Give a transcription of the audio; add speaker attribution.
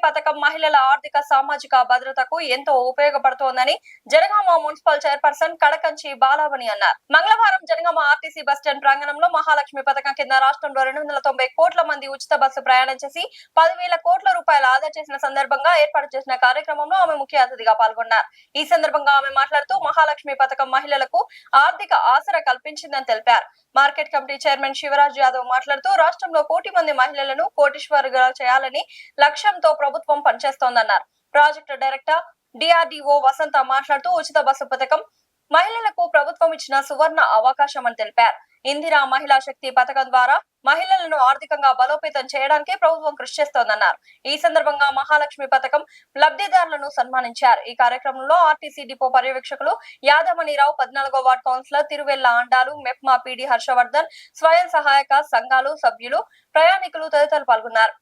Speaker 1: పథకం మహిళల ఆర్థిక సామాజిక భద్రతకు ఎంతో ఉపయోగపడుతోందని జనగామ మున్సిపల్ చైర్పర్సన్ కడకంచి బాలావణి అన్నారు. మంగళవారం జనగామ ఆర్టీసీ బస్టాండ్ ప్రాంగణంలో మహాలక్ష్మి పథకం కింద రాష్ట్రంలో 290 కోట్ల మంది ఉచిత బస్సు ప్రయాణం చేసి 10,000 కోట్ల రూపాయలు ఆదా చేసిన సందర్భంగా ఏర్పాటు చేసిన కార్యక్రమంలో ఆమె ముఖ్య అతిథిగా పాల్గొన్నారు. ఈ సందర్భంగా ఆమె మాట్లాడుతూ మహాలక్ష్మి పథకం మహిళలకు ఆర్థిక ఆసరా కల్పించిందని తెలిపారు. Market committee chairman Shivraj Yadav మాట్లాడుతూ రాష్ట్రంలో 1 కోటి మంది మహిళలను కోటీశ్వరులుగా చేయాలని లక్ష్యంతో ప్రభుత్వం పనిచేస్తోందన్నారు. ప్రాజెక్టు డైరెక్టర్ డిఆర్డీఓ వసంత మాట్లాడుతూ ఉచిత బస్సు పథకం మహిళలకు ప్రభుత్వం ఇచ్చిన సువర్ణ అవకాశం అని తెలిపారు. ఇందిరా మహిళా శక్తి పథకం ద్వారా మహిళలను ఆర్థికంగా బలోపేతం చేయడానికి ప్రభుత్వం కృషి చేస్తోందన్నారు. ఈ సందర్భంగా మహాలక్ష్మి పథకం లబ్ధిదారులను సన్మానించారు. ఈ కార్యక్రమంలో ఆర్టీసీ డిపో పర్యవేక్షకులు యాదమణిరావు, 14వ ward councillor Tiruvella Andalu, MEPMA PD Harshavardhan, స్వయం సహాయక సంఘాలు సభ్యులు, ప్రయాణికులు తదితరులు పాల్గొన్నారు.